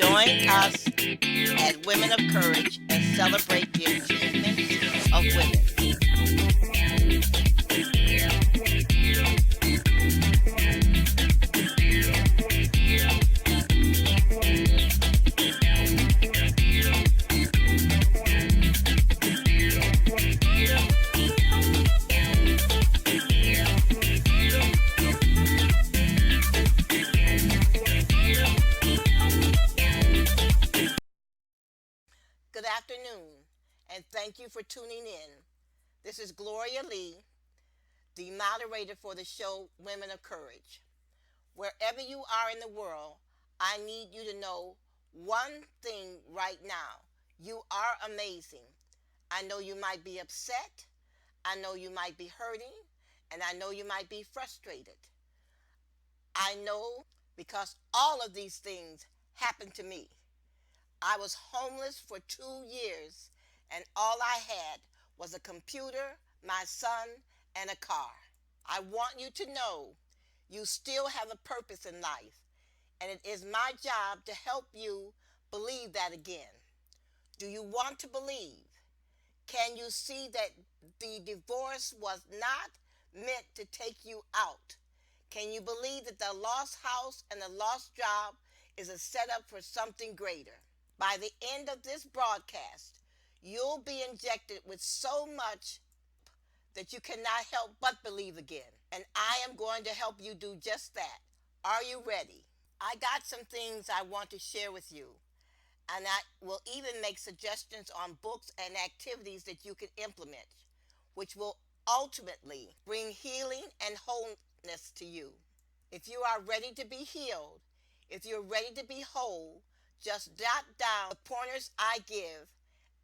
Join us at Women of Courage and celebrate the achievements of women. Good afternoon, and thank you for tuning in. This is Gloria Lee, the moderator for the show Women of Courage. Wherever you are in the world, I need you to know one thing right now. You are amazing. I know you might be upset. I know you might be hurting. And I know you might be frustrated. I know because all of these things happened to me. I was homeless for 2 years, and all I had was a computer, my son, and a car. I want you to know you still have a purpose in life, and it is my job to help you believe that again. Do you want to believe? Can you see that the divorce was not meant to take you out? Can you believe that the lost house and the lost job is a setup for something greater? By the end of this broadcast, you'll be injected with so much that you cannot help but believe again. And I am going to help you do just that. Are you ready? I got some things I want to share with you. And I will even make suggestions on books and activities that you can implement, which will ultimately bring healing and wholeness to you. If you are ready to be healed, if you're ready to be whole, just jot down the pointers I give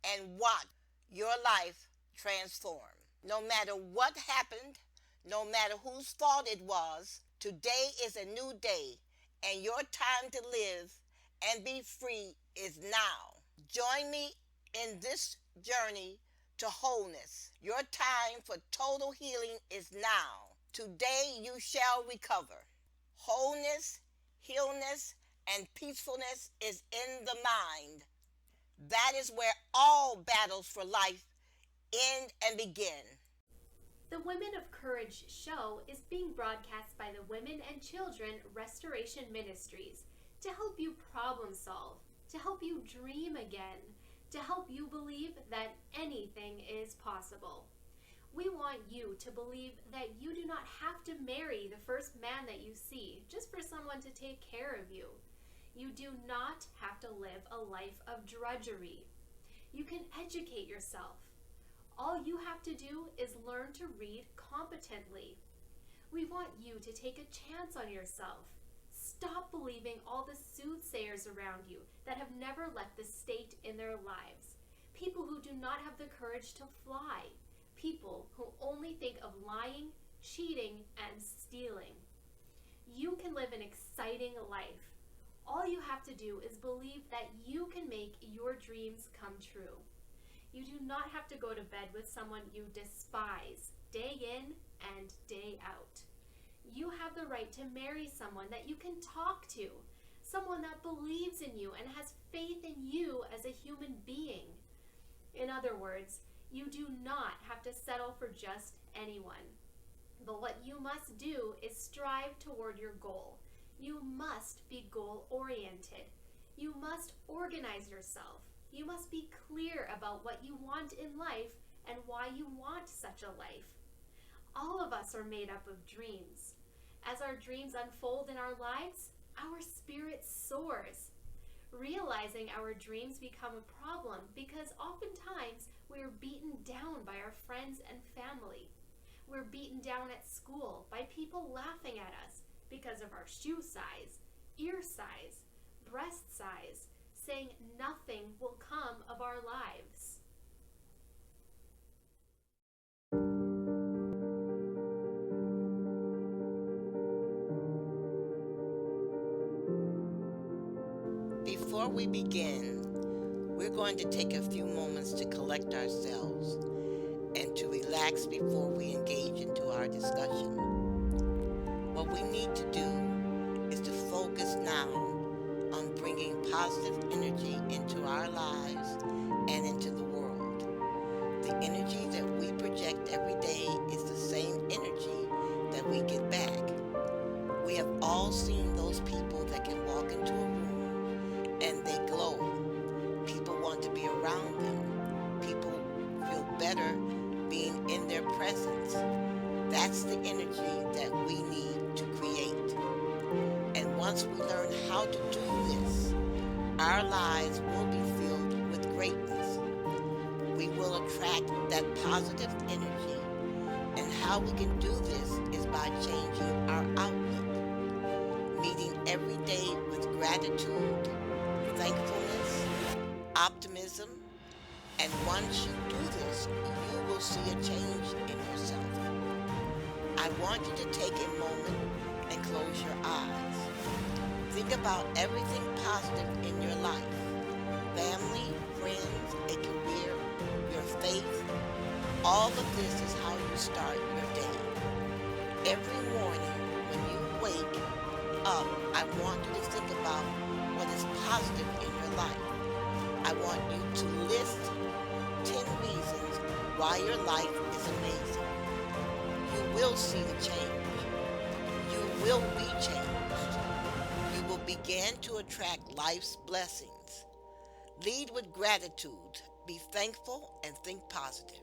and watch your life transform. No matter what happened, no matter whose fault it was, today is a new day, and your time to live and be free is now. Join me in this journey to wholeness. Your time for total healing is now. Today you shall recover. Wholeness, healness, and peacefulness is in the mind. That is where all battles for life end and begin. The Women of Courage show is being broadcast by the Women and Children Restoration Ministries to help you problem solve, to help you dream again, to help you believe that anything is possible. We want you to believe that you do not have to marry the first man that you see just for someone to take care of you. You do not have to live a life of drudgery. You can educate yourself. All you have to do is learn to read competently. We want you to take a chance on yourself. Stop believing all the soothsayers around you that have never left the state in their lives. People who do not have the courage to fly. People who only think of lying, cheating, and stealing. You can live an exciting life. All you have to do is believe that you can make your dreams come true. You do not have to go to bed with someone you despise, day in and day out. You have the right to marry someone that you can talk to, someone that believes in you and has faith in you as a human being. In other words, you do not have to settle for just anyone. But what you must do is strive toward your goal. You must be goal-oriented. You must organize yourself. You must be clear about what you want in life and why you want such a life. All of us are made up of dreams. As our dreams unfold in our lives, our spirit soars. Realizing our dreams become a problem because oftentimes we are beaten down by our friends and family. We're beaten down at school by people laughing at us because of our shoe size, ear size, breast size, saying nothing will come of our lives. Before we begin, we're going to take a few moments to collect ourselves and to relax before we engage into our discussion. What we need to do is to focus now on bringing positive energy into our lives and into the world. The energy that we project every day is the same energy that we get back. We have all seen those people that can walk into a room and they glow. People want to be around them. People feel better being in their presence. That's the energy that we need to create. And once we learn how to do this, our lives will be filled with greatness. We will attract that positive energy. And how we can do this is by changing our outlook, meeting every day with gratitude, thankfulness, optimism, and once you do this, you will see a change in yourself. I want you to take a moment and close your eyes. Think about everything positive in your life. Family, friends, a career, your faith. All of this is how you start your day. Every morning when you wake up, I want you to think about what is positive in your life. I want you to list 10 reasons why your life is amazing. You will see the change. You will be changed. You will begin to attract life's blessings. Lead with gratitude. Be thankful and think positive.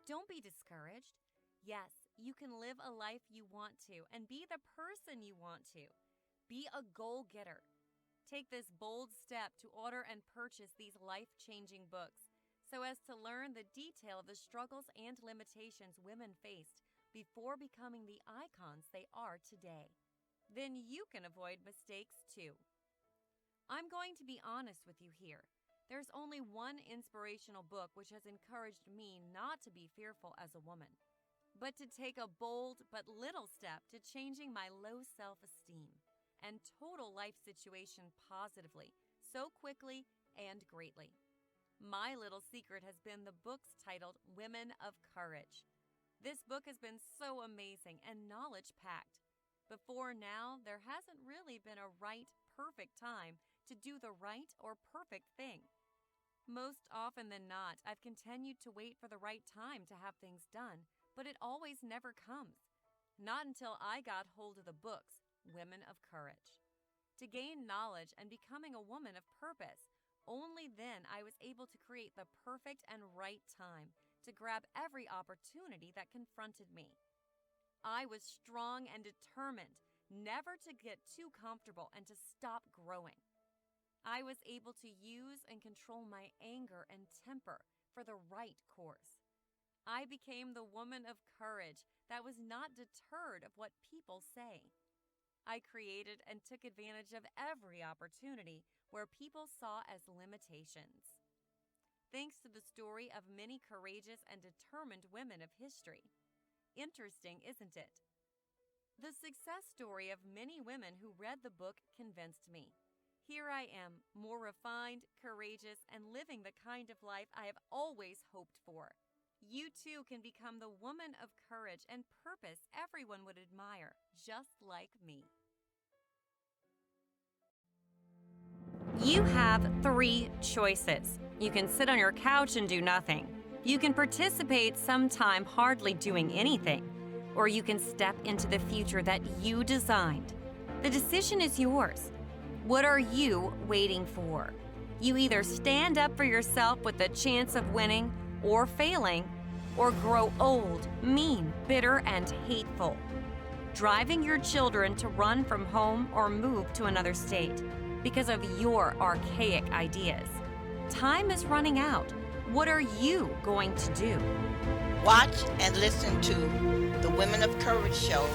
Don't be discouraged. Yes, you can live a life you want to and be the person you want to. Be a goal getter. Take this bold step to order and purchase these life-changing books so as to learn the detail of the struggles and limitations women faced before becoming the icons they are today. Then you can avoid mistakes too. I'm going to be honest with you here. There's only one inspirational book which has encouraged me not to be fearful as a woman, but to take a bold but little step to changing my low self-esteem and total life situation positively, so quickly and greatly. My little secret has been the books titled Women of Courage. This book has been so amazing and knowledge-packed. Before now, there hasn't really been a right, perfect time to do the right or perfect thing. Most often than not, I've continued to wait for the right time to have things done, but it always never comes. Not until I got hold of the books, Women of Courage. To gain knowledge and becoming a woman of purpose, only then I was able to create the perfect and right time to grab every opportunity that confronted me. I was strong and determined never to get too comfortable and to stop growing. I was able to use and control my anger and temper for the right course. I became the woman of courage that was not deterred of what people say. I created and took advantage of every opportunity where people saw as limitations. Thanks to the story of many courageous and determined women of history. Interesting, isn't it? The success story of many women who read the book convinced me. Here I am, more refined, courageous, and living the kind of life I have always hoped for. You too can become the woman of courage and purpose everyone would admire, just like me. You have 3 choices. You can sit on your couch and do nothing. You can participate sometime hardly doing anything. Or you can step into the future that you designed. The decision is yours. What are you waiting for? You either stand up for yourself with the chance of winning or failing, or grow old, mean, bitter, and hateful, driving your children to run from home or move to another state because of your archaic ideas. Time is running out. What are you going to do? Watch and listen to the Women of Courage show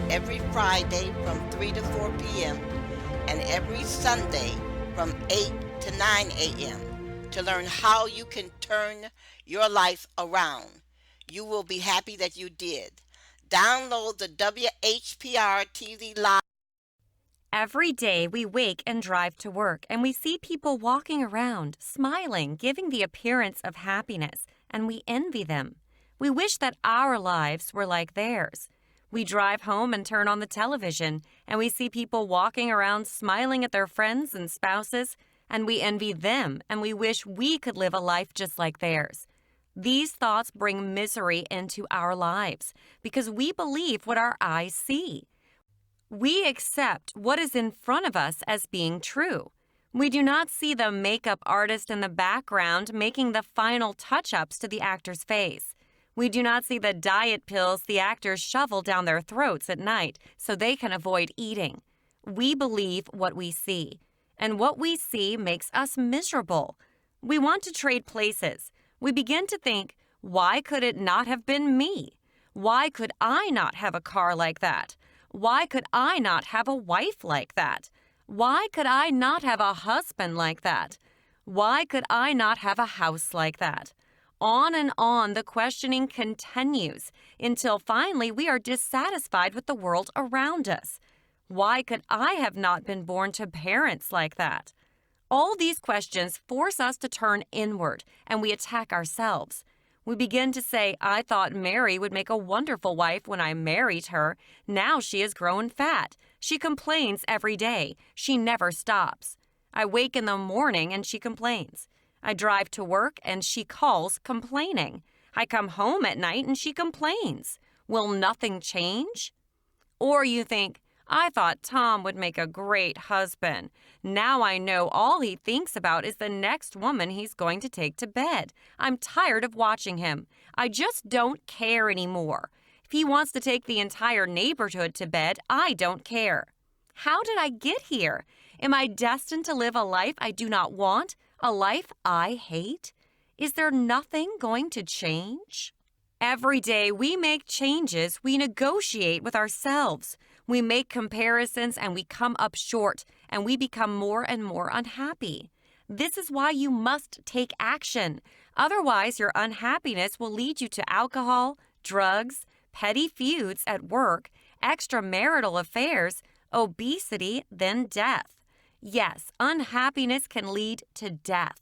every Friday from 3 to 4 p.m. and every Sunday from 8 to 9 a.m. to learn how you can turn your life around. You will be happy that you did. Download the WHPR TV Live. Every day we wake and drive to work, and we see people walking around, smiling, giving the appearance of happiness, and we envy them. We wish that our lives were like theirs. We drive home and turn on the television, and we see people walking around smiling at their friends and spouses, and we envy them, and we wish we could live a life just like theirs. These thoughts bring misery into our lives because we believe what our eyes see. We accept what is in front of us as being true. We do not see the makeup artist in the background making the final touch-ups to the actor's face. We do not see the diet pills the actors shovel down their throats at night so they can avoid eating. We believe what we see, and what we see makes us miserable. We want to trade places. We begin to think, why could it not have been me? Why could I not have a car like that? Why could I not have a wife like that? Why could I not have a husband like that? Why could I not have a house like that? On and on the questioning continues until finally we are dissatisfied with the world around us. Why could I have not been born to parents like that? All these questions force us to turn inward, and we attack ourselves. We begin to say, I thought Mary would make a wonderful wife when I married her. Now she has grown fat. She complains every day. She never stops. I wake in the morning and she complains. I drive to work and she calls complaining. I come home at night and she complains. Will nothing change? Or you think, I thought Tom would make a great husband. Now I know all he thinks about is the next woman he's going to take to bed. I'm tired of watching him. I just don't care anymore. If he wants to take the entire neighborhood to bed, I don't care. How did I get here? Am I destined to live a life I do not want? A life I hate? Is there nothing going to change? Every day we make changes, we negotiate with ourselves. We make comparisons and we come up short, and we become more and more unhappy. This is why you must take action. Otherwise, your unhappiness will lead you to alcohol, drugs, petty feuds at work, extramarital affairs, obesity, then death. Yes, unhappiness can lead to death.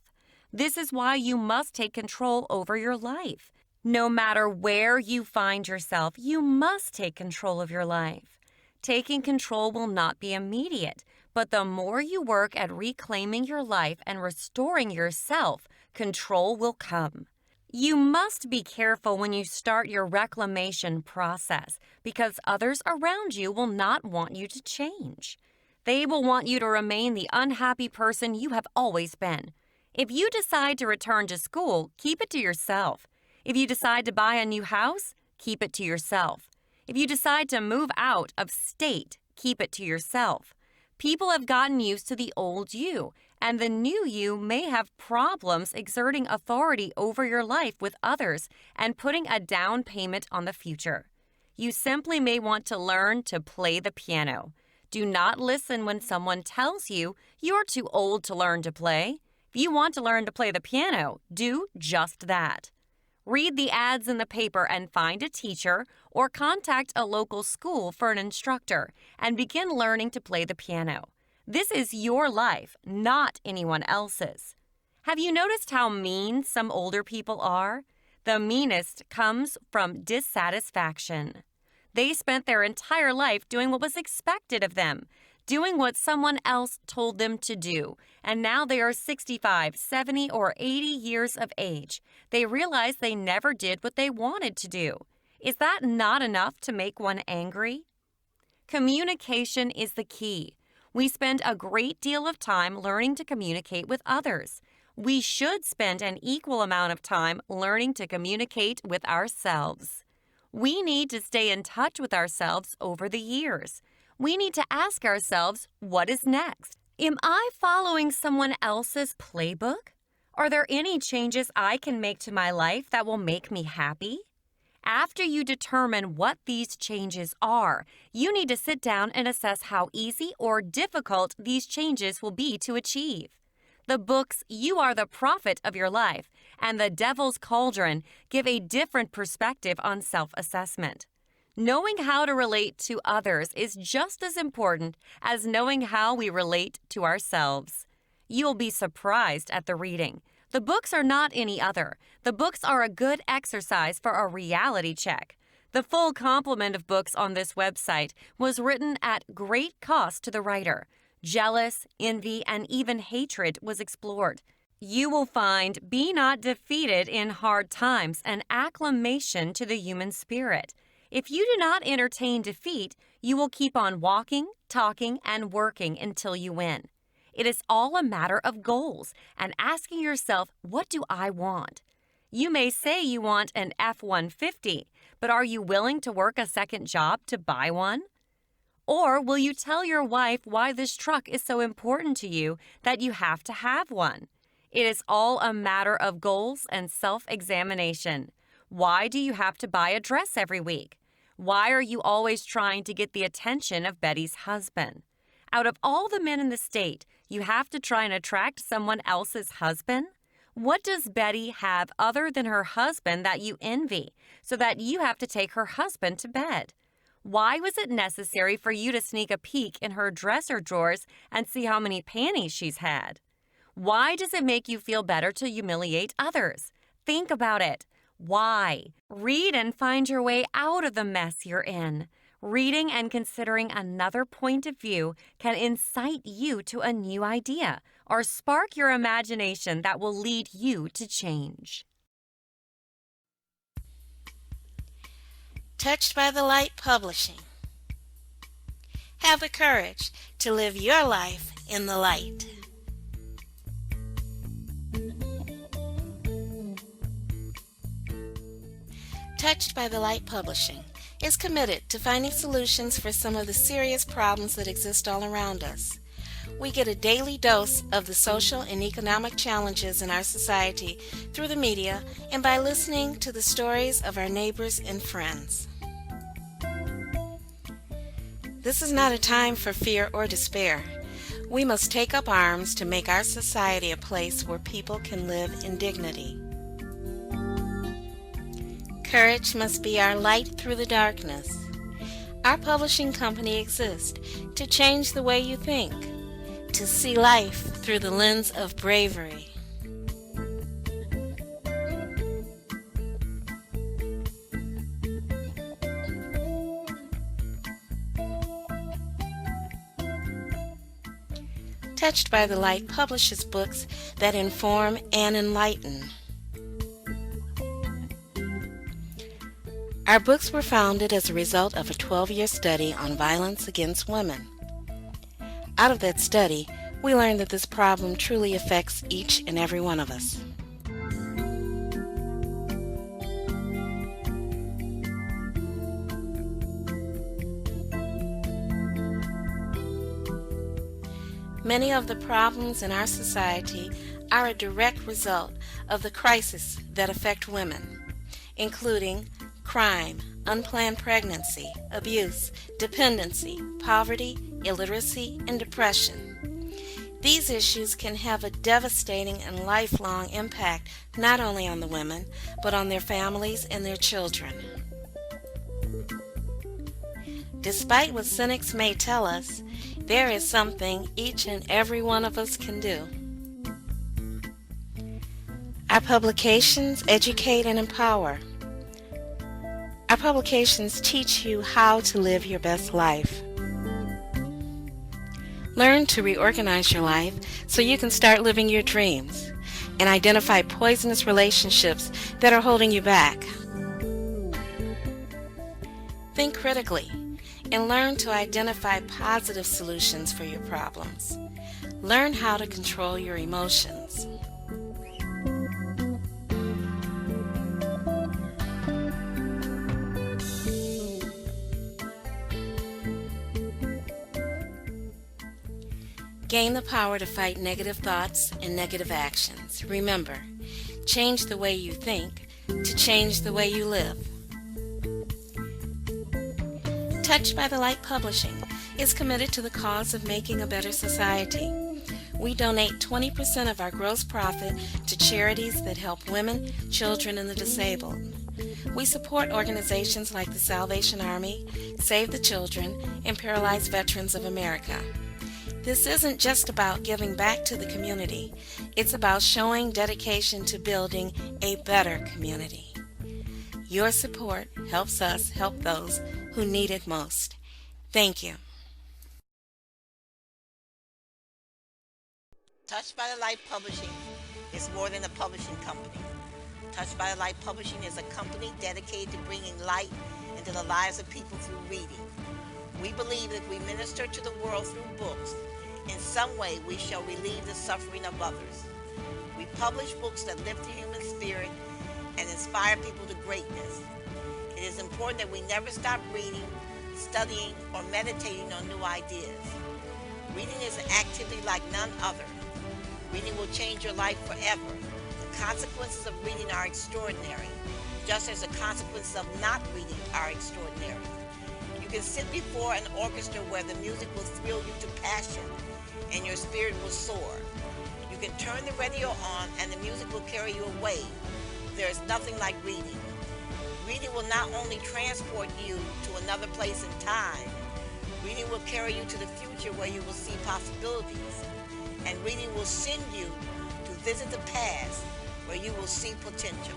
This is why you must take control over your life. No matter where you find yourself, you must take control of your life. Taking control will not be immediate, but the more you work at reclaiming your life and restoring yourself, control will come. You must be careful when you start your reclamation process because others around you will not want you to change. They will want you to remain the unhappy person you have always been. If you decide to return to school, keep it to yourself. If you decide to buy a new house, keep it to yourself. If you decide to move out of state, keep it to yourself. People have gotten used to the old you, and the new you may have problems exerting authority over your life with others and putting a down payment on the future. You simply may want to learn to play the piano. Do not listen when someone tells you you're too old to learn to play. If you want to learn to play the piano, do just that. Read the ads in the paper and find a teacher or contact a local school for an instructor and begin learning to play the piano. This is your life, not anyone else's. Have you noticed how mean some older people are? The meanest comes from dissatisfaction. They spent their entire life doing what was expected of them, doing what someone else told them to do, and now they are 65, 70, or 80 years of age. They realize they never did what they wanted to do. Is that not enough to make one angry? Communication is the key. We spend a great deal of time learning to communicate with others. We should spend an equal amount of time learning to communicate with ourselves. We need to stay in touch with ourselves over the years. We need to ask ourselves, what is next? Am I following someone else's playbook? Are there any changes I can make to my life that will make me happy? After you determine what these changes are, you need to sit down and assess how easy or difficult these changes will be to achieve. The books You Are the Prophet of Your Life and The Devil's Cauldron give a different perspective on self-assessment. Knowing how to relate to others is just as important as knowing how we relate to ourselves. You'll be surprised at the reading. The books are not any other. The books are a good exercise for a reality check. The full complement of books on this website was written at great cost to the writer. Jealous, envy, and even hatred was explored. You will find Be Not Defeated in Hard Times, an acclamation to the human spirit. If you do not entertain defeat, you will keep on walking, talking, and working until you win. It is all a matter of goals and asking yourself, what do I want? You may say you want an F-150, but are you willing to work a second job to buy one? Or will you tell your wife why this truck is so important to you that you have to have one? It is all a matter of goals and self-examination. Why do you have to buy a dress every week? Why are you always trying to get the attention of Betty's husband? Out of all the men in the state, you have to try and attract someone else's husband? What does Betty have other than her husband that you envy, so that you have to take her husband to bed? Why was it necessary for you to sneak a peek in her dresser drawers and see how many panties she's had? Why does it make you feel better to humiliate others? Think about it. Why? Read and find your way out of the mess you're in. Reading and considering another point of view can incite you to a new idea or spark your imagination that will lead you to change. Touched by the Light Publishing. Have the courage to live your life in the light. Touched by the Light Publishing is committed to finding solutions for some of the serious problems that exist all around us. We get a daily dose of the social and economic challenges in our society through the media and by listening to the stories of our neighbors and friends. This is not a time for fear or despair. We must take up arms to make our society a place where people can live in dignity. Courage must be our light through the darkness. Our publishing company exists to change the way you think, to see life through the lens of bravery. Touched by the Light publishes books that inform and enlighten. Our books were founded as a result of a 12-year study on violence against women. Out of that study, we learned that this problem truly affects each and every one of us. Many of the problems in our society are a direct result of the crises that affect women, including crime, unplanned pregnancy, abuse, dependency, poverty, illiteracy, and depression. These issues can have a devastating and lifelong impact not only on the women, but on their families and their children. Despite what cynics may tell us, there is something each and every one of us can do. Our publications educate and empower. Our publications teach you how to live your best life. Learn to reorganize your life so you can start living your dreams and identify poisonous relationships that are holding you back. Think critically and learn to identify positive solutions for your problems. Learn how to control your emotions. Gain the power to fight negative thoughts and negative actions. Remember, change the way you think to change the way you live. Touched by the Light Publishing is committed to the cause of making a better society. We donate 20% of our gross profit to charities that help women, children, and the disabled. We support organizations like the Salvation Army, Save the Children, and Paralyzed Veterans of America. This isn't just about giving back to the community. It's about showing dedication to building a better community. Your support helps us help those who need it most. Thank you. Touched by the Light Publishing is more than a publishing company. Touched by the Light Publishing is a company dedicated to bringing light into the lives of people through reading. We believe that if we minister to the world through books, in some way we shall relieve the suffering of others. We publish books that lift the human spirit and inspire people to greatness. It is important that we never stop reading, studying, or meditating on new ideas. Reading is an activity like none other. Reading will change your life forever. The consequences of reading are extraordinary, just as the consequences of not reading are extraordinary. You can sit before an orchestra where the music will thrill you to passion and your spirit will soar. You can turn the radio on and the music will carry you away. There is nothing like reading. Reading will not only transport you to another place in time, reading will carry you to the future where you will see possibilities. And reading will send you to visit the past where you will see potential.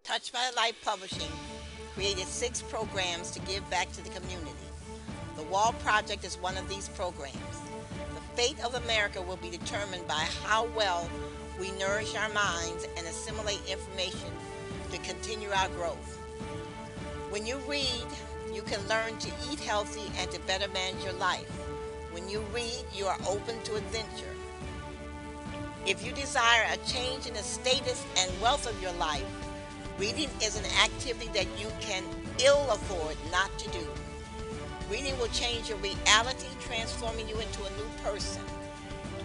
Touched by the Light Publishing created 6 programs to give back to the community. The Wall Project is one of these programs. The fate of America will be determined by how well we nourish our minds and assimilate information to continue our growth. When you read, you can learn to eat healthy and to better manage your life. When you read, you are open to adventure. If you desire a change in the status and wealth of your life, reading is an activity that you can ill afford not to do. Reading will change your reality, transforming you into a new person.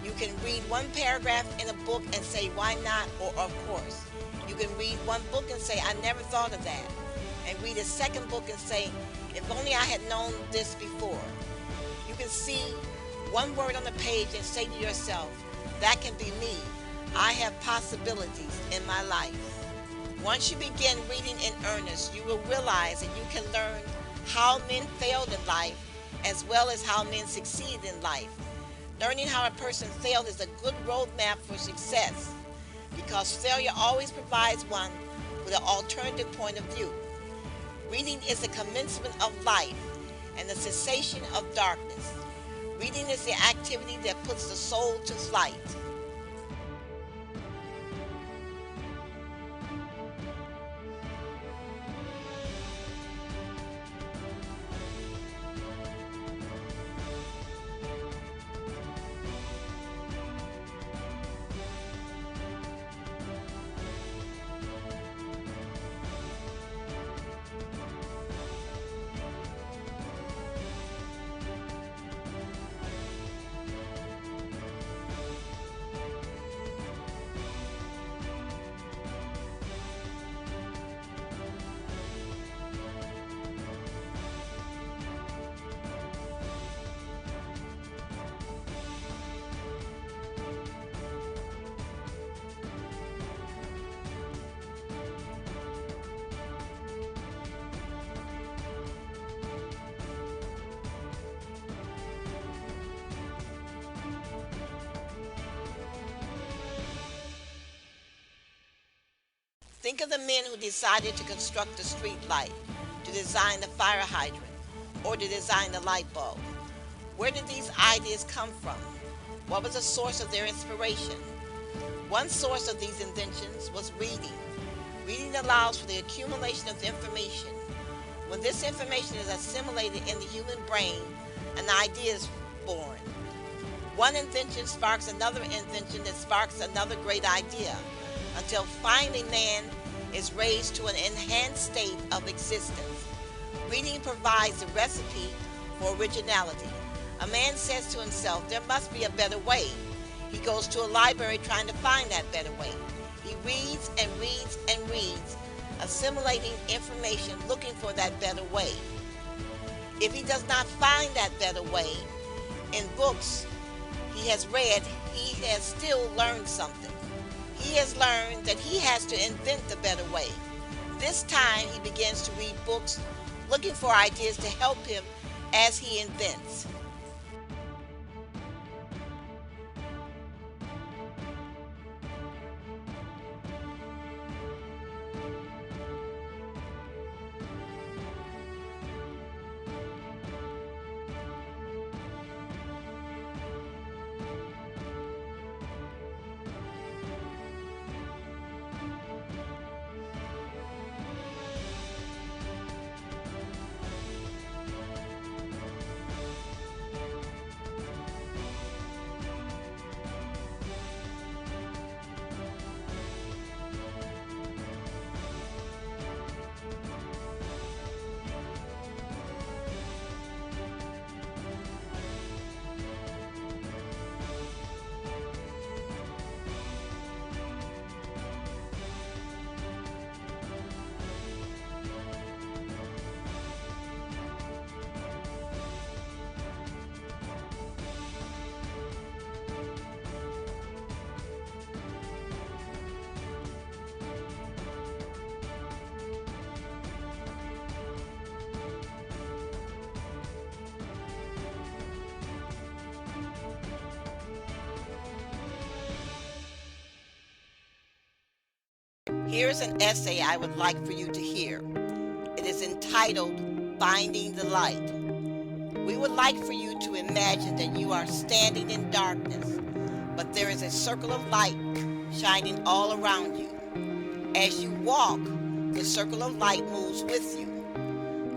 You can read one paragraph in a book and say, why not, or of course. You can read one book and say, I never thought of that. And read a second book and say, if only I had known this before. You can see one word on the page and say to yourself, that can be me. I have possibilities in my life. Once you begin reading in earnest, you will realize that you can learn how men failed in life as well as how men succeeded in life. Learning how a person failed is a good roadmap for success because failure always provides one with an alternative point of view. Reading is the commencement of life and the cessation of darkness. Reading is the activity that puts the soul to flight. Think of the men who decided to construct the street light, to design the fire hydrant, or to design the light bulb. Where did these ideas come from? What was the source of their inspiration? One source of these inventions was reading. Reading allows for the accumulation of information. When this information is assimilated in the human brain, an idea is born. One invention sparks another invention that sparks another great idea, until finally man is raised to an enhanced state of existence. Reading provides the recipe for originality. A man says to himself, there must be a better way. He goes to a library trying to find that better way. He reads and reads and reads, assimilating information, looking for that better way. If he does not find that better way in books he has read, he has still learned something. He has learned that he has to invent the better way. This time he begins to read books, looking for ideas to help him as he invents. Here's an essay I would like for you to hear. It is entitled, Finding the Light. We would like for you to imagine that you are standing in darkness, but there is a circle of light shining all around you. As you walk, the circle of light moves with you.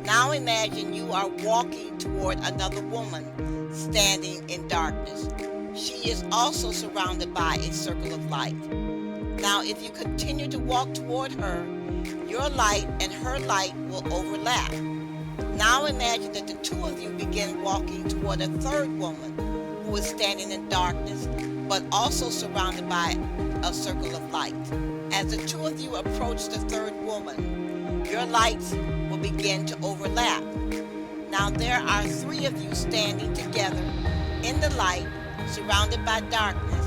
Now imagine you are walking toward another woman standing in darkness. She is also surrounded by a circle of light. Now, if you continue to walk toward her, your light and her light will overlap. Now imagine that the two of you begin walking toward a third woman who is standing in darkness, but also surrounded by a circle of light. As the two of you approach the third woman, your lights will begin to overlap. Now there are three of you standing together in the light, surrounded by darkness,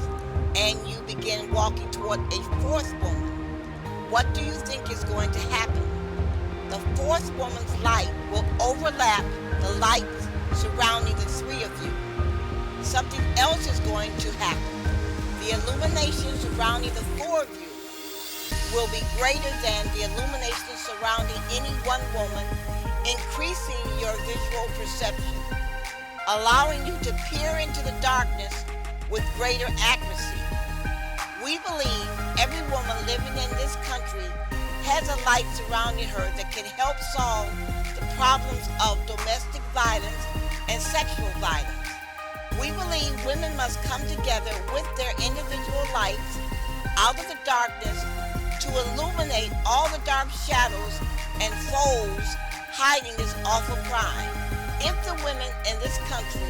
and you begin walking toward a fourth woman. What do you think is going to happen? The fourth woman's light will overlap the lights surrounding the three of you. Something else is going to happen. The illumination surrounding the four of you will be greater than the illumination surrounding any one woman, increasing your visual perception, allowing you to peer into the darkness with greater accuracy. We believe every woman living in this country has a light surrounding her that can help solve the problems of domestic violence and sexual violence. We believe women must come together with their individual lights out of the darkness to illuminate all the dark shadows and foes hiding this awful crime. If the women in this country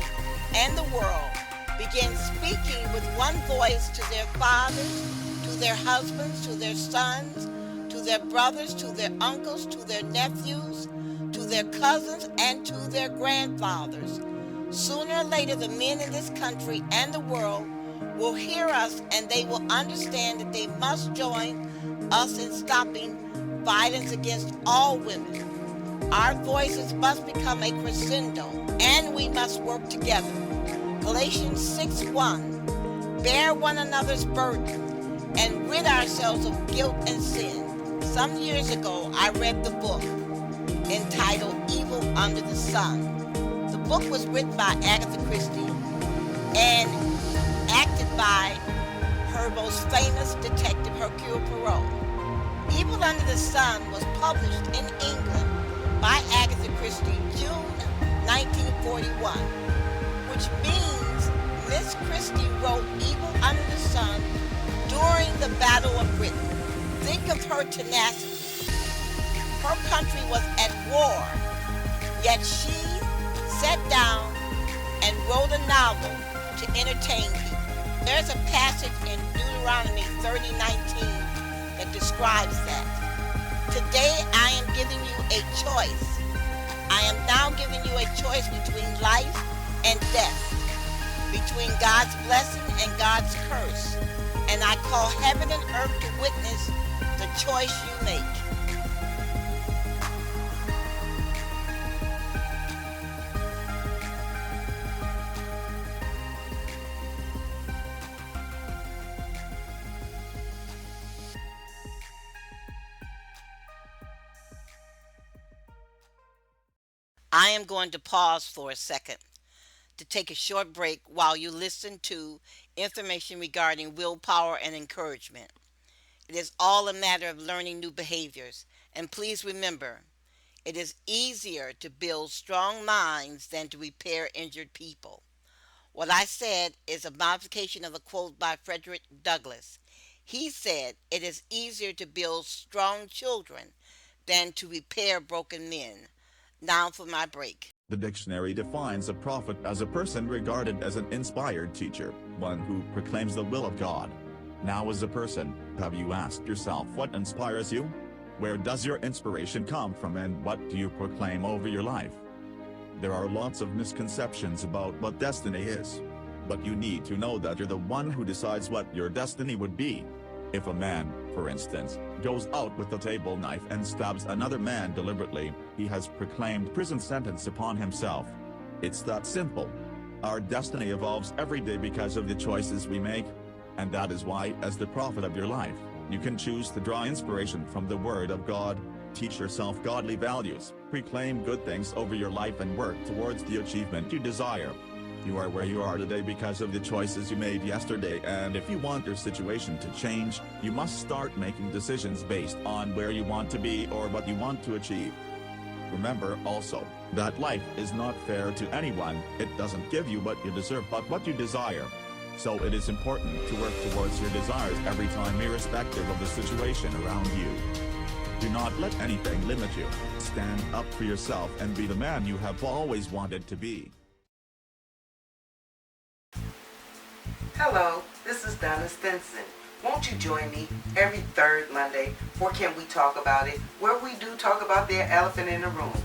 and the world begin speaking with one voice to their fathers, to their husbands, to their sons, to their brothers, to their uncles, to their nephews, to their cousins, and to their grandfathers, sooner or later the men in this country and the world will hear us, and they will understand that they must join us in stopping violence against all women. Our voices must become a crescendo, and we must work together. Galatians 6:1, bear one another's burden and rid ourselves of guilt and sin. Some years ago, I read the book entitled Evil Under the Sun. The book was written by Agatha Christie and acted by her most famous detective, Hercule Poirot. Evil Under the Sun was published in England by Agatha Christie June 1941, which means Miss Christie wrote Evil Under the Sun during the Battle of Britain. Think of her tenacity. Her country was at war, yet she sat down and wrote a novel to entertain people. There's a passage in Deuteronomy 30:19 that describes that. Today I am giving you a choice. I am now giving you a choice between life and death, between God's blessing and God's curse. And I call heaven and earth to witness the choice you make. I am going to pause for a second to take a short break while you listen to information regarding willpower and encouragement. It is all a matter of learning new behaviors. And please remember, it is easier to build strong minds than to repair injured people. What I said is a modification of a quote by Frederick Douglass. He said, it is easier to build strong children than to repair broken men. Now for my break. The dictionary defines a prophet as a person regarded as an inspired teacher, one who proclaims the will of God. Now as a person, have you asked yourself what inspires you? Where does your inspiration come from and what do you proclaim over your life? There are lots of misconceptions about what destiny is. But you need to know that you're the one who decides what your destiny would be. If a man, for instance, goes out with a table knife and stabs another man deliberately, he has proclaimed prison sentence upon himself. It's that simple. Our destiny evolves every day because of the choices we make. And that is why, as the prophet of your life, you can choose to draw inspiration from the Word of God, teach yourself godly values, proclaim good things over your life and work towards the achievement you desire. You are where you are today because of the choices you made yesterday, and if you want your situation to change, you must start making decisions based on where you want to be or what you want to achieve. Remember also, that life is not fair to anyone. It doesn't give you what you deserve but what you desire. So it is important to work towards your desires every time, irrespective of the situation around you. Do not let anything limit you. Stand up for yourself and be the man you have always wanted to be. Hello, this is Donna Stinson. Won't you join me every third Monday for Can We Talk About It, where we do talk about the elephant in the room.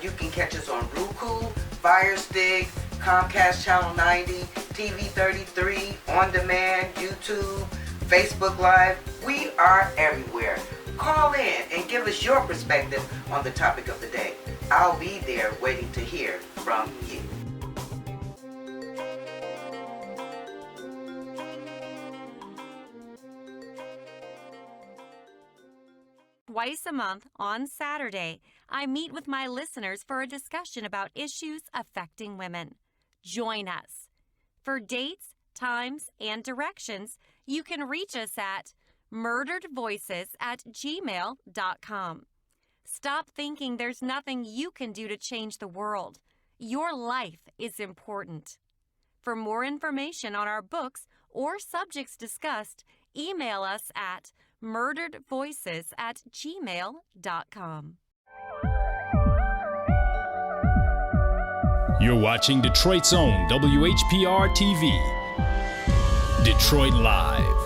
You can catch us on Roku, Fire Stick, Comcast Channel 90, TV 33, On Demand, YouTube, Facebook Live. We are everywhere. Call in and give us your perspective on the topic of the day. I'll be there waiting to hear from you. Twice a month on Saturday, I meet with my listeners for a discussion about issues affecting women. Join us. For dates, times, and directions, you can reach us at murderedvoices@gmail.com. Stop thinking there's nothing you can do to change the world. Your life is important. For more information on our books or subjects discussed, email us at murderedvoices@gmail.com. You're watching Detroit's own WHPR TV. Detroit Live.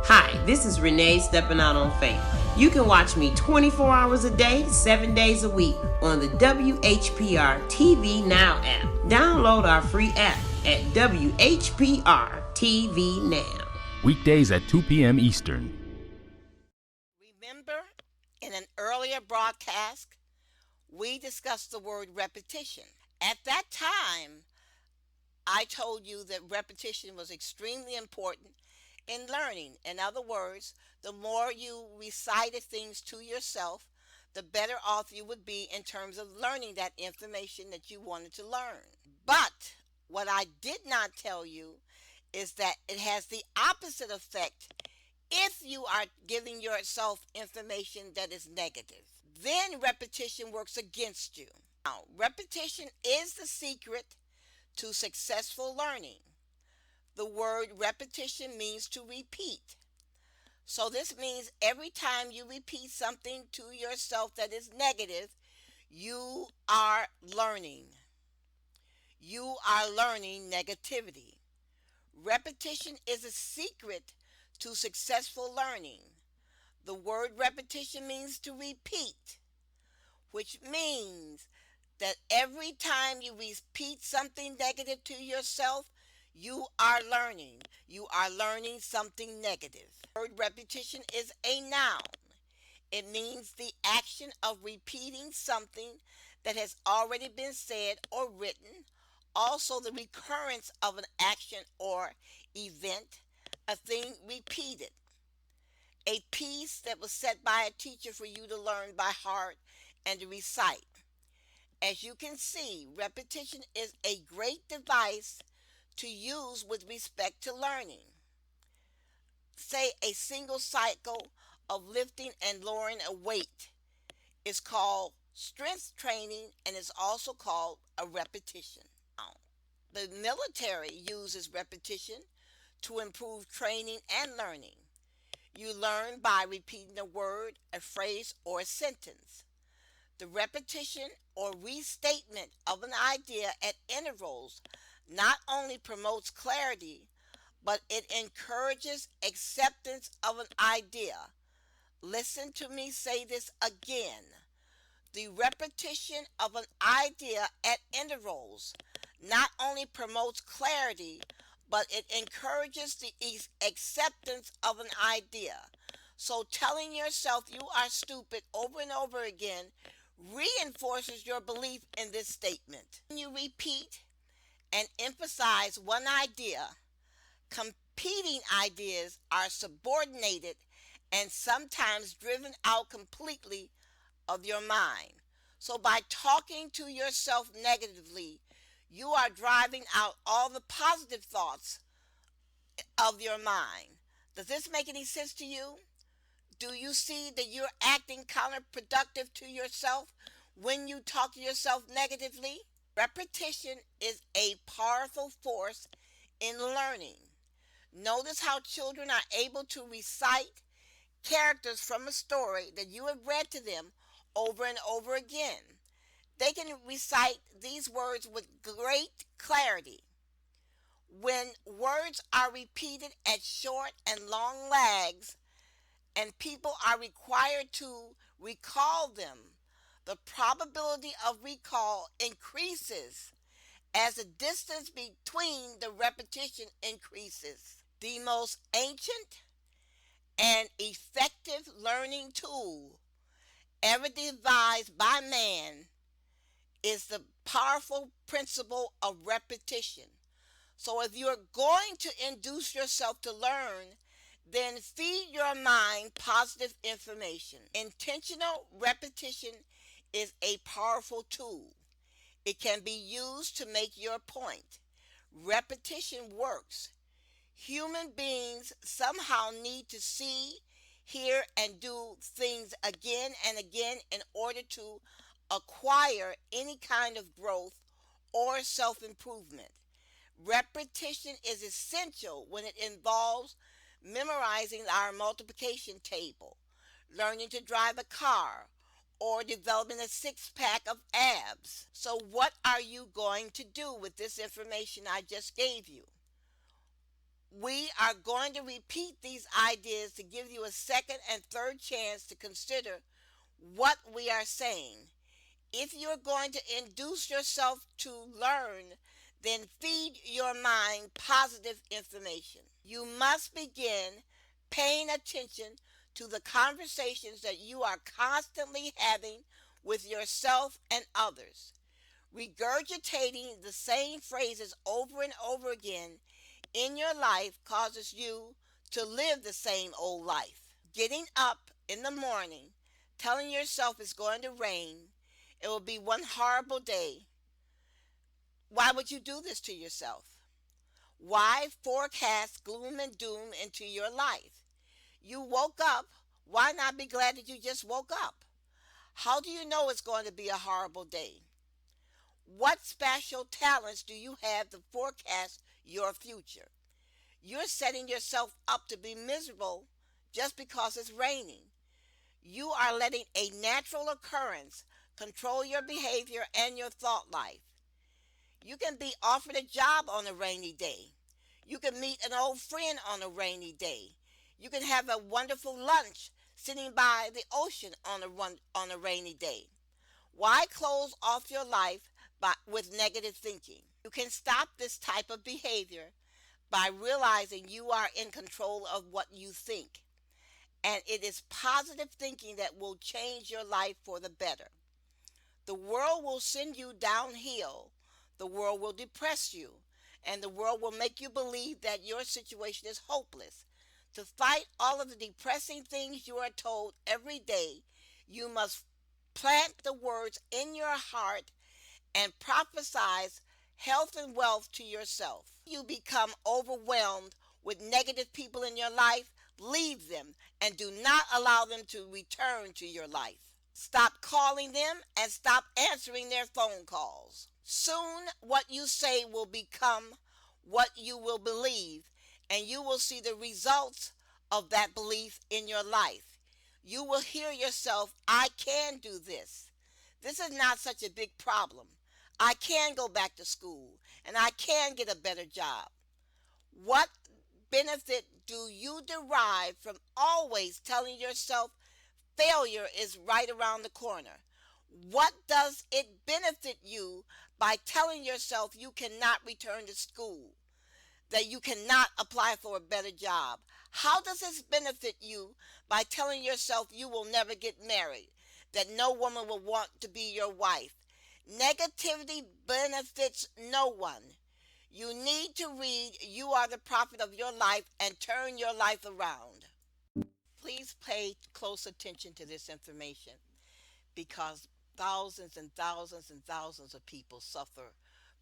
Hi, this is Renee stepping out on faith. You can watch me 24 hours a day, 7 days a week on the WHPR TV Now app. Download our free app at WHPR TV Now. Weekdays at 2 p.m. Eastern. Remember, in an earlier broadcast, we discussed the word repetition. At that time, I told you that repetition was extremely important in learning. In other words, the more you recited things to yourself, the better off you would be in terms of learning that information that you wanted to learn. But what I did not tell you is that it has the opposite effect if you are giving yourself information that is negative. Then repetition works against you. Now, repetition is the secret to successful learning. The word repetition means to repeat. So this means every time you repeat something to yourself that is negative, you are learning. You are learning negativity. Repetition is a secret to successful learning. The word repetition means to repeat, which means that every time you repeat something negative to yourself, you are learning. You are learning something negative. The word repetition is a noun. It means the action of repeating something that has already been said or written. Also, the recurrence of an action or event, a thing repeated. A piece that was set by a teacher for you to learn by heart and to recite. As you can see, repetition is a great device to use with respect to learning. Say a single cycle of lifting and lowering a weight is called strength training and is also called a repetition. The military uses repetition to improve training and learning. You learn by repeating a word, a phrase, or a sentence. The repetition or restatement of an idea at intervals not only promotes clarity, but it encourages acceptance of an idea. Listen to me say this again. The repetition of an idea at intervals not only promotes clarity, but it encourages the acceptance of an idea. So telling yourself you are stupid over and over again reinforces your belief in this statement. When you repeat and emphasize one idea, competing ideas are subordinated and sometimes driven out completely of your mind. So by talking to yourself negatively, you are driving out all the positive thoughts of your mind. Does this make any sense to you? Do you see that you're acting counterproductive to yourself when you talk to yourself negatively? Repetition is a powerful force in learning. Notice how children are able to recite characters from a story that you have read to them over and over again. They can recite these words with great clarity. When words are repeated at short and long lags, and people are required to recall them, the probability of recall increases as the distance between the repetition increases. The most ancient and effective learning tool ever devised by man is the powerful principle of repetition. So if you're going to induce yourself to learn, then feed your mind positive information. Intentional repetition is a powerful tool. It can be used to make your point. Repetition works. Human beings somehow need to see, hear, and do things again and again in order to acquire any kind of growth or self improvement. Repetition is essential when it involves memorizing our multiplication table, learning to drive a car, or developing a six-pack of abs. So what are you going to do with this information I just gave you? We are going to repeat these ideas to give you a second and third chance to consider what we are saying. If you're going to induce yourself to learn, then feed your mind positive information. You must begin paying attention to the conversations that you are constantly having with yourself and others. Regurgitating the same phrases over and over again in your life causes you to live the same old life. Getting up in the morning, telling yourself it's going to rain, it will be one horrible day. Why would you do this to yourself? Why forecast gloom and doom into your life? You woke up. Why not be glad that you just woke up? How do you know it's going to be a horrible day? What special talents do you have to forecast your future? You're setting yourself up to be miserable just because it's raining. You are letting a natural occurrence control your behavior and your thought life. You can be offered a job on a rainy day. You can meet an old friend on a rainy day. You can have a wonderful lunch sitting by the ocean on a rainy day. Why close off your life with negative thinking? You can stop this type of behavior by realizing you are in control of what you think. And it is positive thinking that will change your life for the better. The world will send you downhill. The world will depress you. And the world will make you believe that your situation is hopeless. To fight all of the depressing things you are told every day, you must plant the words in your heart and prophesize health and wealth to yourself. You become overwhelmed with negative people in your life, leave them and do not allow them to return to your life. Stop calling them and stop answering their phone calls. Soon, what you say will become what you will believe, and you will see the results of that belief in your life. You will hear yourself, I can do this. This is not such a big problem. I can go back to school and I can get a better job. What benefit do you derive from always telling yourself failure is right around the corner? What does it benefit you by telling yourself you cannot return to school, that you cannot apply for a better job? How does this benefit you by telling yourself you will never get married, that no woman will want to be your wife? Negativity benefits no one. You need to read You Are the Prophet of Your Life and turn your life around. Please pay close attention to this information because thousands and thousands and thousands of people suffer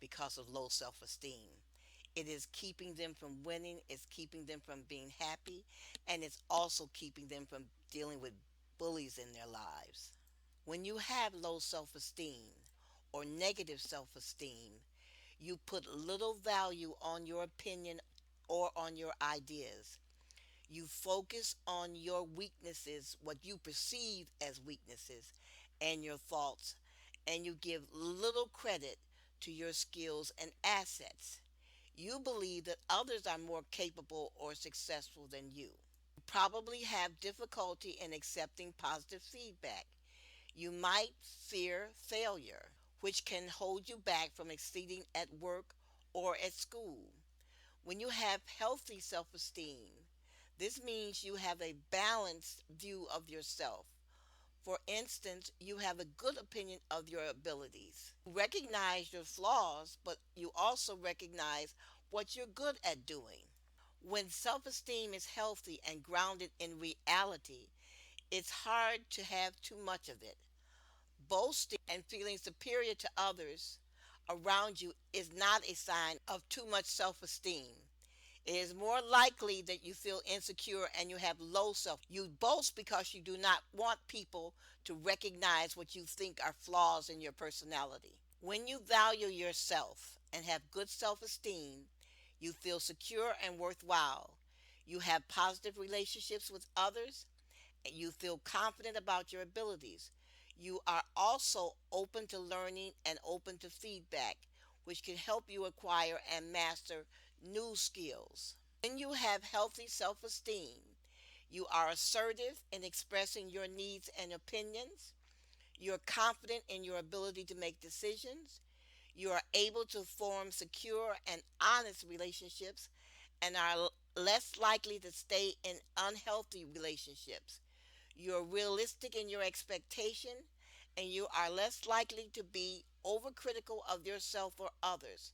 because of low self esteem. It is keeping them from winning, it's keeping them from being happy, and it's also keeping them from dealing with bullies in their lives. When you have low self esteem or negative self esteem, you put little value on your opinion or on your ideas. You focus on your weaknesses, what you perceive as weaknesses, and your thoughts, and you give little credit to your skills and assets. You believe that others are more capable or successful than you. You probably have difficulty in accepting positive feedback. You might fear failure, which can hold you back from exceeding at work or at school. When you have healthy self esteem, this means you have a balanced view of yourself. For instance, you have a good opinion of your abilities. You recognize your flaws, but you also recognize what you're good at doing. When self esteem is healthy and grounded in reality, it's hard to have too much of it. Boasting and feeling superior to others around you is not a sign of too much self esteem. It is more likely that you feel insecure and you have low self. You boast because you do not want people to recognize what you think are flaws in your personality. When you value yourself and have good self esteem, you feel secure and worthwhile. You have positive relationships with others and you feel confident about your abilities. You are also open to learning and open to feedback, which can help you acquire and master new skills. When you have healthy self esteem, you are assertive in expressing your needs and opinions. You're confident in your ability to make decisions. You are able to form secure and honest relationships and are less likely to stay in unhealthy relationships. You're realistic in your expectation and you are less likely to be overcritical of yourself or others.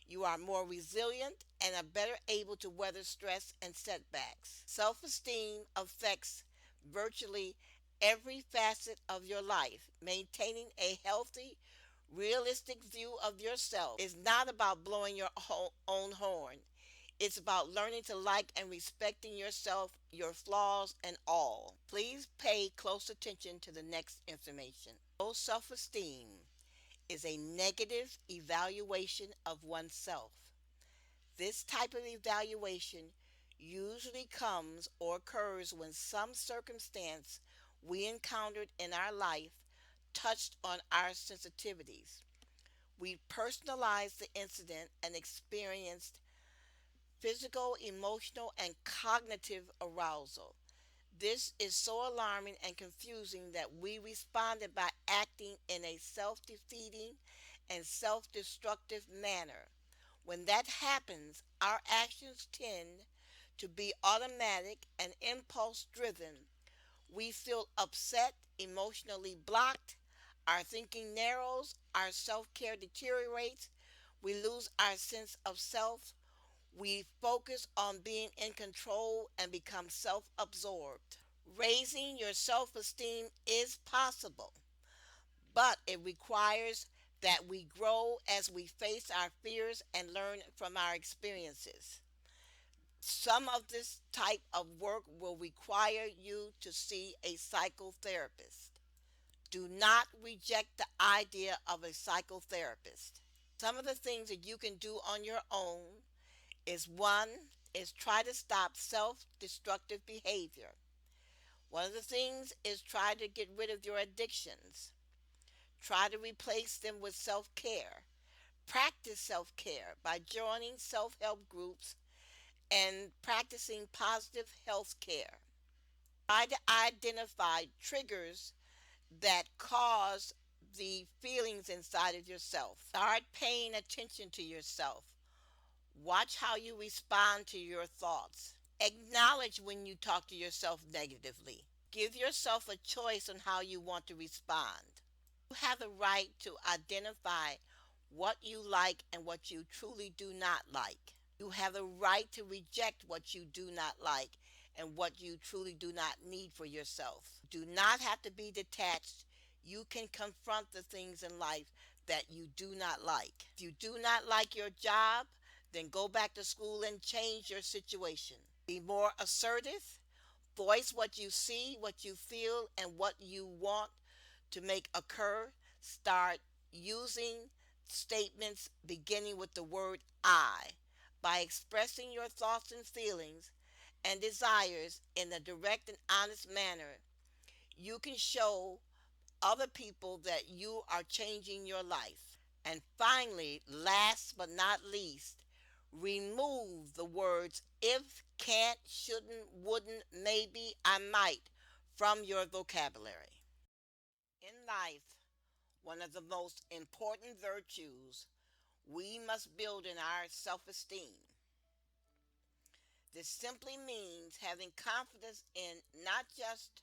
You are more resilient and are better able to weather stress and setbacks. Self esteem affects virtually every facet of your life. Maintaining a healthy, realistic view of yourself is not about blowing your own horn. It's about learning to like and respecting yourself, your flaws, and all. Please pay close attention to the next information. Low self esteem is a negative evaluation of oneself. This type of evaluation usually comes or occurs when some circumstance we encountered in our life touched on our sensitivities. We personalized the incident and experienced physical, emotional, and cognitive arousal. This is so alarming and confusing that we responded by acting in a self defeating and self destructive manner. When that happens, our actions tend to be automatic and impulse driven. We feel upset, emotionally blocked, our thinking narrows, our self care deteriorates, we lose our sense of self, we focus on being in control and become self absorbed. Raising your self esteem is possible, but it requires that we grow as we face our fears and learn from our experiences. Some of this type of work will require you to see a psychotherapist. Do not reject the idea of a psychotherapist. Some of the things that you can do on your own is one is try to stop self-destructive behavior. One of the things is try to get rid of your addictions. Try to replace them with self-care. Practice self-care by joining self-help groups and practicing positive health care. Try to identify triggers that cause the feelings inside of yourself. Start paying attention to yourself. Watch how you respond to your thoughts. Acknowledge when you talk to yourself negatively. Give yourself a choice on how you want to respond. You have the right to identify what you like and what you truly do not like. You have the right to reject what you do not like and what you truly do not need for yourself. Do not have to be detached. You can confront the things in life that you do not like. If you do not like your job, then go back to school and change your situation. Be more assertive. Voice what you see, what you feel, and what you want to make occur. Start using statements beginning with the word I. By expressing your thoughts and feelings and desires in a direct and honest manner, you can show other people that you are changing your life. And finally, last but not least, remove the words if, can't, shouldn't, wouldn't, maybe, I might from your vocabulary. In life, one of the most important virtues we must build in our self esteem. This simply means having confidence in not just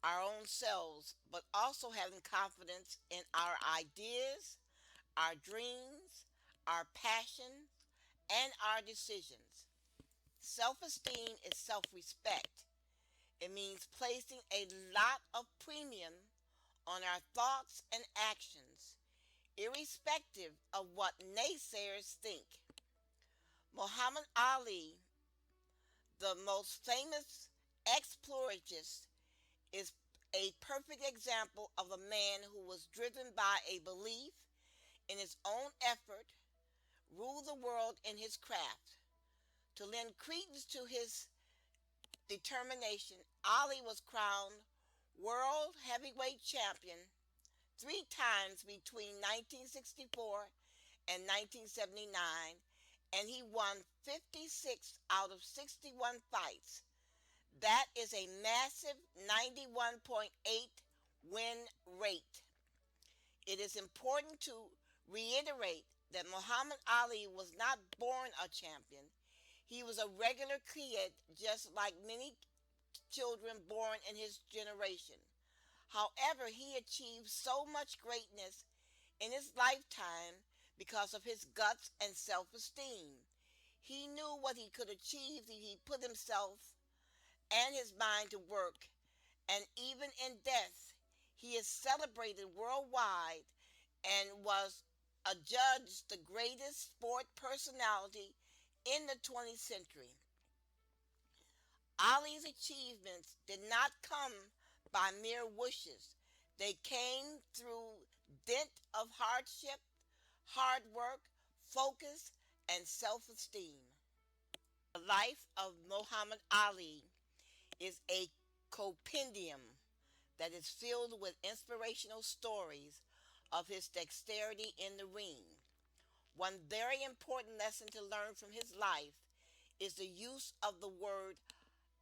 our own selves, but also having confidence in our ideas, our dreams, our passions, and our decisions. Self esteem is self respect. It means placing a lot of premium on our thoughts and actions, irrespective of what naysayers think. Muhammad Ali, the most famous explorationist, is a perfect example of a man who was driven by a belief in his own effort, rule the world in his craft. To lend credence to his determination, Ali was crowned world heavyweight champion 3 times between 1964 and 1979, and he won 56 out of 61 fights. That is a massive 91.8 win rate. It is important to reiterate that Muhammad Ali was not born a champion. He was a regular kid, just like many children born in his generation. However, he achieved so much greatness in his lifetime because of his guts and self esteem. He knew what he could achieve if he put himself and his mind to work, and even in death, he is celebrated worldwide and was adjudged the greatest sport personality in the 20th century. Ali's achievements did not come by mere wishes. They came through dint of hardship, hard work, focus, and self-esteem. The life of Muhammad Ali is a compendium that is filled with inspirational stories of his dexterity in the ring. One very important lesson to learn from his life is the use of the word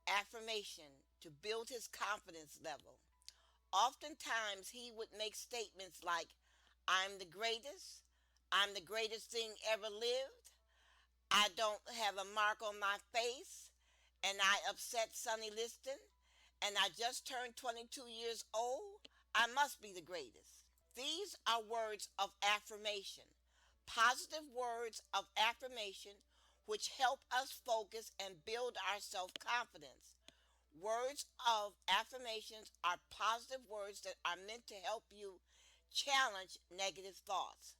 affirmation to build his confidence level. Oftentimes, he would make statements like, I'm the greatest, I'm the greatest thing ever lived, I don't have a mark on my face, and I upset Sonny Liston, and I just turned 22 years old, I must be the greatest. These are words of affirmation, positive words of affirmation which help us focus and build our self confidence. Words of affirmations are positive words that are meant to help you challenge negative thoughts.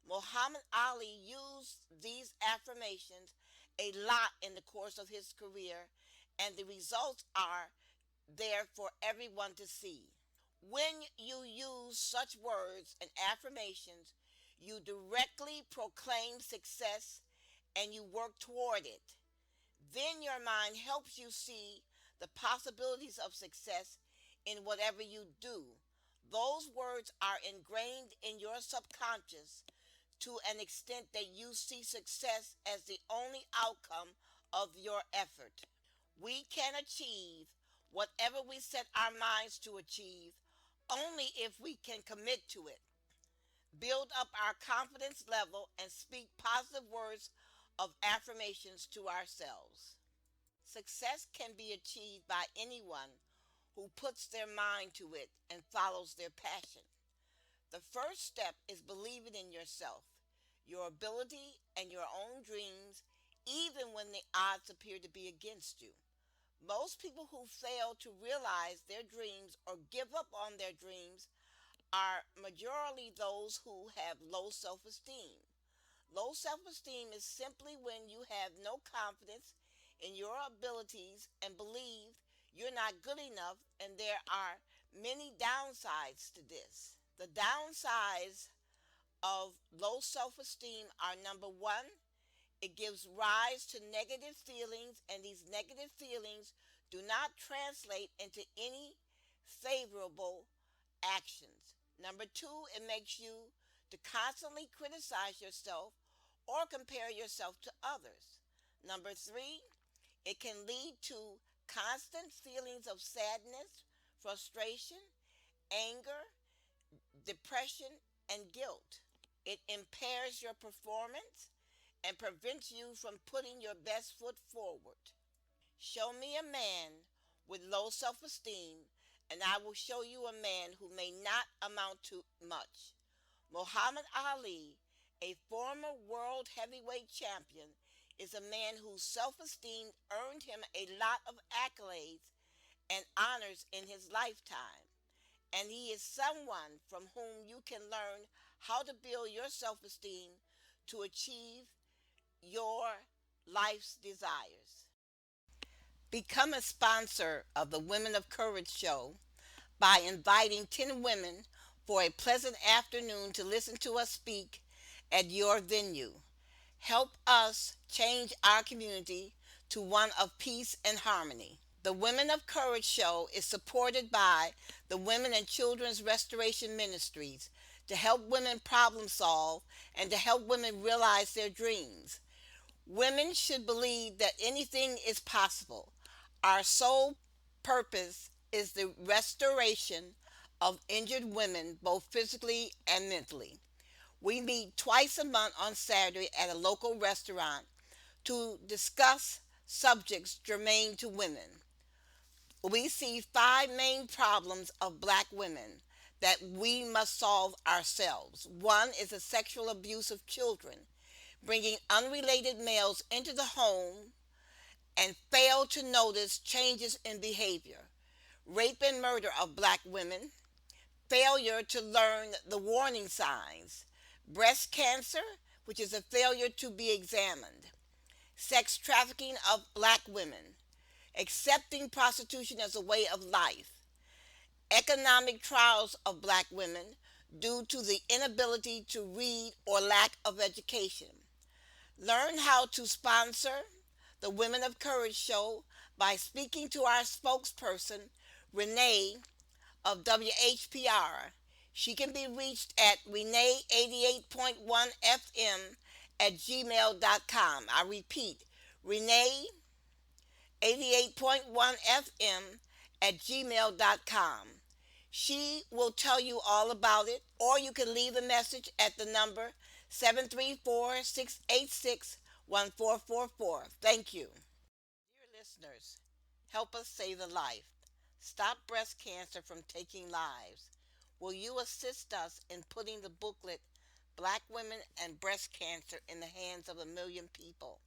Muhammad Ali used these affirmations a lot in the course of his career, and the results are there for everyone to see. When you use such words and affirmations, you directly proclaim success and you work toward it. Then your mind helps you see the possibilities of success in whatever you do. Those words are ingrained in your subconscious to an extent that you see success as the only outcome of your effort. We can achieve whatever we set our minds to achieve only if we can commit to it, build up our confidence level, and speak positive words of affirmations to ourselves. Success can be achieved by anyone who puts their mind to it and follows their passion. The first step is believing in yourself, your ability, and your own dreams, even when the odds appear to be against you. Most people who fail to realize their dreams or give up on their dreams are majorly those who have low self esteem. Low self esteem is simply when you have no confidence in your abilities and believe you're not good enough, and there are many downsides to this. The downsides of low self esteem are: number one, it gives rise to negative feelings, and these negative feelings do not translate into any favorable actions. Number two, it makes you to constantly criticize yourself or compare yourself to others. Number three, it can lead to constant feelings of sadness, frustration, anger, depression, and guilt. It impairs your performance and prevents you from putting your best foot forward. Show me a man with low self esteem, and I will show you a man who may not amount to much. Muhammad Ali, a former world heavyweight champion, is a man whose self esteem earned him a lot of accolades and honors in his lifetime. And he is someone from whom you can learn how to build your self esteem to achieve your life's desires. Become a sponsor of the Women of Courage show by inviting 10 women for a pleasant afternoon to listen to us speak at your venue. Help us change our community to one of peace and harmony. The Women of Courage show is supported by the Women and Children's Restoration Ministries to help women problem solve and to help women realize their dreams. Women should believe that anything is possible. Our sole purpose is the restoration of injured women, both physically and mentally. We meet twice a month on Saturday at a local restaurant to discuss subjects germane to women. We see five main problems of black women. that we must solve ourselves. One is the sexual abuse of children, bringing unrelated males into the home and fail to notice changes in behavior. Rape and murder of black women, failure to learn the warning signs. Breast cancer, which is a failure to be examined. Sex trafficking of black women, accepting prostitution as a way of life. Economic trials of black women due to the inability to read or lack of education. Learn how to sponsor the Women of Courage show by speaking to our spokesperson, Renee of WHPR. She can be reached at renee88.1fm at gmail.com. I repeat, renee88.1fm at gmail.com. She will tell you all about it, or you can leave a message at the number 734-686-1444. Thank you. Dear listeners, help us save a life. Stop breast cancer from taking lives. Will you assist us in putting the booklet Black Women and Breast Cancer in the hands of a million people?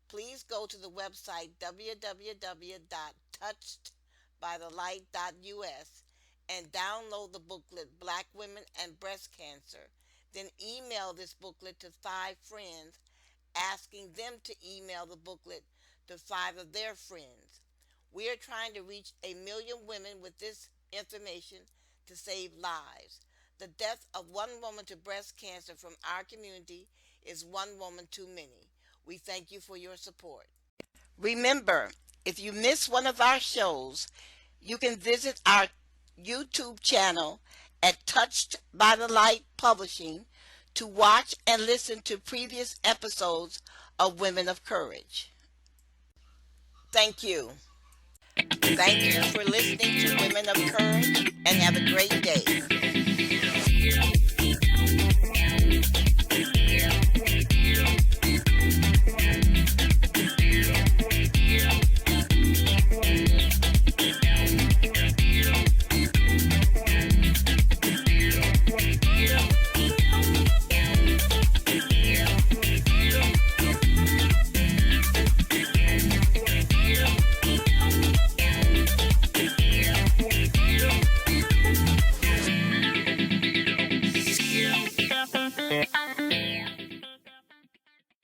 Please go to the website www.touchedbythelight.us and download the booklet Black Women and Breast Cancer. Then email this booklet to 5 friends, asking them to email the booklet to 5 of their friends. We are trying to reach a million women with this information to save lives. The death of one woman to breast cancer from our community is one woman too many. We thank you for your support. Remember, if you miss one of our shows, you can visit our YouTube channel at Touched by the Light Publishing to watch and listen to previous episodes of Women of Courage. Thank you. Thank you for listening to Women of Courage and have a great day.